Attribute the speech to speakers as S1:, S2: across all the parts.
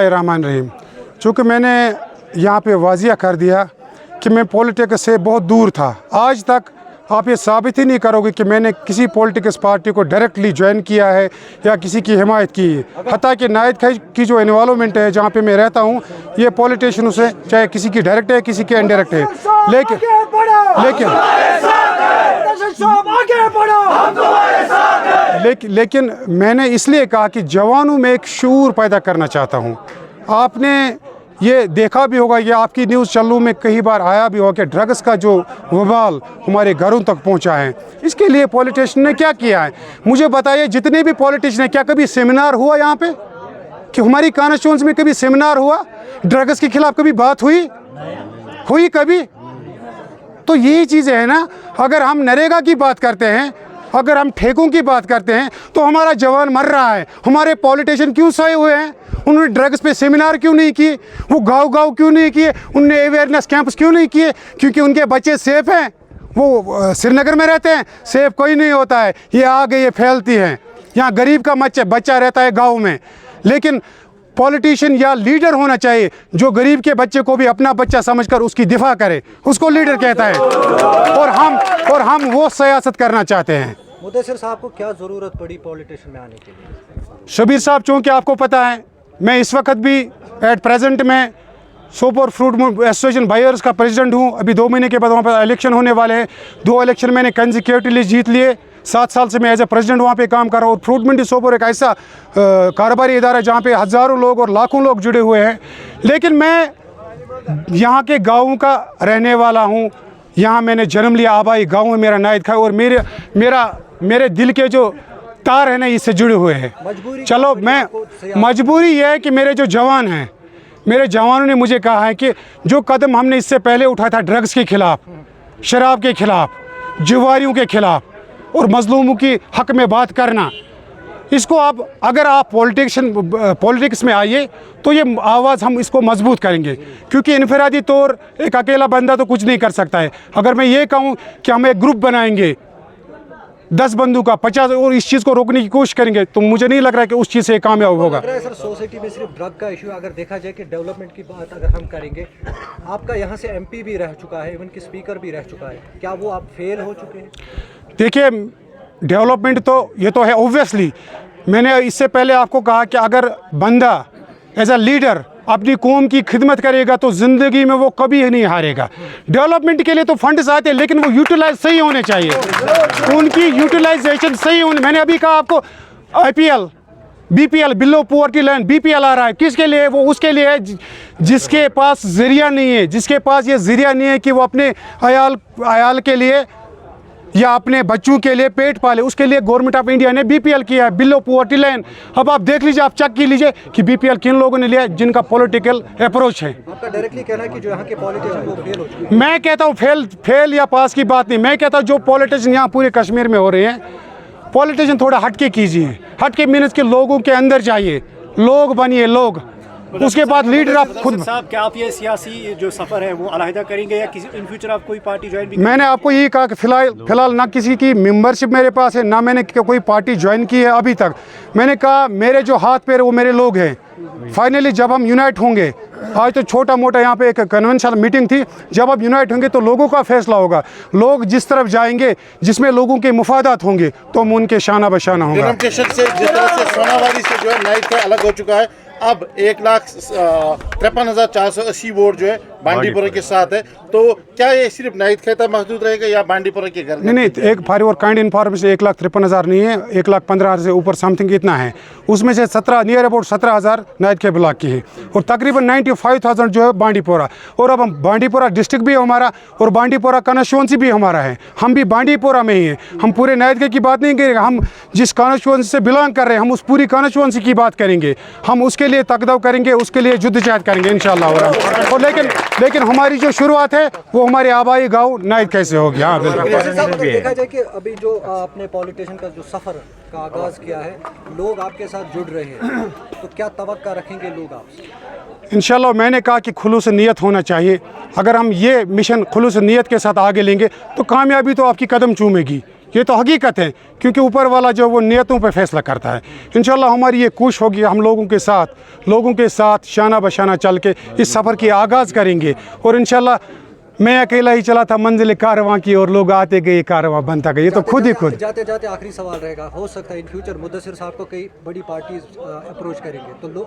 S1: रहमान रहीम। चूँकि मैंने यहाँ पे वाजिया कर दिया कि मैं पॉलिटिक्स से बहुत दूर था, आज तक आप ये साबित ही नहीं करोगे कि मैंने किसी पॉलिटिक्स पार्टी को डायरेक्टली ज्वाइन किया है या किसी की हिमायत की है। हत्ता कि नायद खैज की जो इन्वॉल्वमेंट है जहाँ पे मैं रहता हूँ, ये पॉलिटिशियनों से चाहे किसी की डायरेक्ट है किसी की इनडायरेक्ट है, लेकिन मैंने इसलिए कहा कि जवानों में एक शऊर पैदा करना चाहता हूँ। आपने ये देखा भी होगा, ये आपकी न्यूज़ चैनलों में कई बार आया भी होगा कि ड्रग्स का जो वबाल हमारे घरों तक पहुंचा है, इसके लिए पॉलिटिशियन ने क्या किया है? मुझे बताइए, जितने भी पॉलिटिशियन हैं, क्या कभी सेमिनार हुआ यहाँ पे? कि हमारी कॉन्स्टिट्यूंसी में कभी सेमिनार हुआ? ड्रग्स के खिलाफ कभी बात हुई कभी? तो यही चीज़ें हैं ना। अगर हम नरेगा की बात करते हैं, अगर हम ठेकों की बात करते हैं, तो हमारा जवान मर रहा है। हमारे पॉलिटिशियन क्यों सोए हुए हैं? उन्होंने ड्रग्स पे सेमिनार क्यों नहीं किए? वो गाँव क्यों नहीं किए? उनने अवेयरनेस कैंप्स क्यों नहीं किए? क्योंकि उनके बच्चे सेफ हैं, वो श्रीनगर में रहते हैं। सेफ कोई नहीं होता है, ये आगे ये फैलती हैं। यहाँ गरीब का बच्चा रहता है गाँव में, लेकिन पॉलिटिशियन या लीडर होना चाहिए जो गरीब के बच्चे को भी अपना बच्चा समझकर उसकी दिफा करे, उसको लीडर कहता है। और हम वो सियासत करना चाहते हैं।
S2: मुदस्सिर साहब को क्या ज़रूरत पड़ी पॉलिटिशियन में आने के लिए?
S1: शबीर साहब, चूँकि आपको पता है मैं इस वक्त भी एट प्रेजेंट में सोपोर फ्रूट एसोसिएशन बायर्स का प्रेसिडेंट हूँ। अभी 2 महीने के बाद वहाँ पर इलेक्शन होने वाले हैं। 2 इलेक्शन मैंने कंसेक्यूटिवली जीत लिए। 7 साल से मैं एज ए प्रेसिडेंट वहाँ पे काम कर रहा हूँ। और फ्रूट मंडी सोपोर एक ऐसा कारोबारी इदारा है जहाँ पे हज़ारों लोग और लाखों लोग जुड़े हुए हैं। लेकिन मैं यहाँ के गाँव का रहने वाला हूँ, यहाँ मैंने जन्म लिया, आबाई गाँव में मेरा नायद खा, और मेरे दिल के जो तार है ना इससे जुड़े हुए हैं। चलो, मैं मजबूरी यह है कि मेरे जो जवान हैं, मेरे जवानों ने मुझे कहा है कि जो कदम हमने इससे पहले उठाया था ड्रग्स के खिलाफ, शराब के खिलाफ, जुआरियों के खिलाफ और मजलूमों की हक में बात करना, इसको आप अगर आप पॉलिटिक्स में आइए तो ये आवाज़ हम इसको मजबूत करेंगे। क्योंकि इनफरादी तौर एक अकेला बंदा तो कुछ नहीं कर सकता है। अगर मैं ये कहूँ कि हम एक ग्रुप बनाएंगे 10 बंदों का 50 और इस चीज़ को रोकने की कोशिश करेंगे, तो मुझे नहीं लग रहा है कि उस चीज़ से कामयाब होगा।
S2: सर, सोसाइटी में सिर्फ ड्रग का इशू अगर देखा जाए कि डेवलपमेंट की बात अगर हम करेंगे, आपका यहाँ से MP भी रह चुका है, इवन कि स्पीकर भी रह चुका है, क्या वो आप फेल हो चुके हैं?
S1: देखिए, डेवलपमेंट तो ये तो है ऑब्वियसली। मैंने इससे पहले आपको कहा कि अगर बंदा एज अ लीडर अपनी कौम की खिदमत करेगा तो ज़िंदगी में वो कभी नहीं हारेगा। डेवलपमेंट के लिए तो फंड्स आते हैं, लेकिन वो यूटिलाइज सही होने चाहिए, उनकी यूटिलाइजेशन सही होने। मैंने अभी कहा आपको IPL BPL below poverty line BPL आ रहा है, किसके लिए? वो उसके लिए है जिसके पास ज़रिया नहीं है, जिसके पास ये ज़रिया नहीं है कि वो अपने अयाल के लिए या अपने बच्चों के लिए पेट पाले, उसके लिए गवर्नमेंट ऑफ इंडिया ने BPL किया है, बिलो पॉवर्टी लाइन। अब आप देख लीजिए, आप चेक की लीजिए कि BPL किन लोगों ने लिया जिनका पॉलिटिकल अप्रोच है।
S2: आपका डायरेक्टली कहना है कि जो यहाँ के पॉलिटिशियन वो फेल हो चुके हैं?
S1: मैं कहता हूँ फेल या पास की बात नहीं। मैं कहता हूँ जो पॉलिटिशियन यहाँ पूरे कश्मीर में हो रहे हैं, पॉलिटिशियन थोड़ा हटके कीजिए, हटके मीन्स के लोगों के अंदर जाइए, लोग बनिए लोग, उसके बाद लीडर आप खुद।
S3: साहब, क्या आप ये सियासी जो सफ़र है वो अलहदा करेंगे या किसी इन फ्यूचर आप कोई पार्टी ज्वाइन भी?
S1: मैंने आपको यही कहा कि फ़िलहाल ना किसी की मेंबरशिप मेरे पास है, ना मैंने कोई पार्टी ज्वाइन की है अभी तक। मैंने कहा मेरे जो हाथ पैर वो मेरे लोग हैं। फाइनली जब हम यूनाइट होंगे, आज तो छोटा मोटा यहाँ पे एक कन्वेंशनल मीटिंग थी, जब अब यूनाइट होंगे तो लोगों का फैसला होगा। लोग जिस तरफ जाएंगे जिसमें लोगों के मुफादात होंगे तो हम उनके शाना बशाना होगा।
S4: जिस तरह से सोनावारी से जो है नायद खा अलग हो चुका है, अब 1,53,480 वोट जो है बांडीपुरा के साथ है, तो क्या ये सिर्फ नायद खा तक महदूद रहेगा या बांडीपुरा के घर?
S1: नहीं, एक फॉर योर काइंड इन्फॉर्मेशन 1,53,000 नहीं है, 1,15,000 से ऊपर समथिंग इतना है। उसमें से 17,000 नायद खा ब्लॉक की है और तकरीबन 95,000 जो है बांडीपुरा। और अब हम बांडीपुरा डिस्ट्रिक्ट भी हमारा और बांडीपुरा कॉन्स्टिट्यूंसी भी हमारा है, हम भी बांडीपुरा में ही हैं। हम पूरे नायद खा की बात नहीं करेंगे, हम जिस कॉन्स्टिट्यूंसी से बिलोंग कर रहे हैं हम उस पूरी कॉन्स्टिट्यूंसी की बात करेंगे, हम उसके लिए तकदव करेंगे, उसके लिए जुद्दजहद करेंगे इंशाअल्लाह। और लेकिन हमारी जो शुरुआत है वो हमारे आबाई गाँव नायद खा से होगी। हाँ बिल्कुल।
S2: देखा जाए कि अभी जो आपने पॉलिटिशियन का जो सफ़र का आगाज़ किया है, लोग आपके साथ जुड़ रहे हैं, तो क्या तवक्का रखेंगे लोग आपसे?
S1: इंशाअल्लाह मैंने कहा कि खुलूस नीयत होना चाहिए। अगर हम ये मिशन खुलूस नीयत के साथ आगे लेंगे तो कामयाबी तो आपकी कदम चूमेगी, ये तो हकीकत है, क्योंकि ऊपर वाला जो वो नियतों पे फैसला करता है। इंशाल्लाह हमारी ये कोशिश होगी, हम लोगों के साथ शाना बशाना चल के इस सफ़र की आगाज़ करेंगे। और इंशाल्लाह मैं अकेला ही चला था मंजिल कारवां की, और लोग आते गए, कारवां बनता गया। ये तो खुद ही खुद।
S2: जाते जाते आखिरी सवाल रहेगा, हो सकता है इन फ्यूचर मुद्दसिर साहब को कई बड़ी पार्टीज अप्रोच करेंगे, तो लोग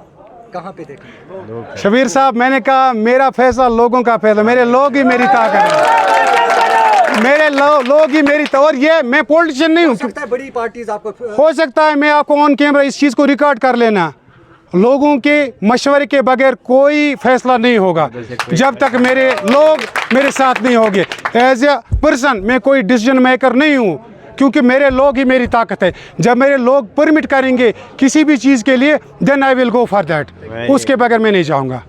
S2: कहाँ पे देखेंगे?
S1: शबीर साहब, मैंने कहा मेरा फैसला लोगों का फैसला, मेरे लोग ही मेरी ताकत है, मेरे लोग ही मेरी। और ये मैं पॉलिटिशियन नहीं हूँ।
S2: सकता है बड़ी पार्टीज आपको
S1: हो सकता है, मैं आपको ऑन कैमरा इस चीज़ को रिकॉर्ड कर लेना, लोगों के मशवरे के बगैर कोई फैसला नहीं होगा जब तक मेरे लोग मेरे साथ नहीं होंगे। एज ए पर्सन मैं कोई डिसीजन मेकर नहीं हूँ, क्योंकि मेरे लोग ही मेरी ताकत है। जब मेरे लोग परमिट करेंगे किसी भी चीज़ के लिए, then I will go for that. उसके बगैर मैं नहीं जाऊँगा।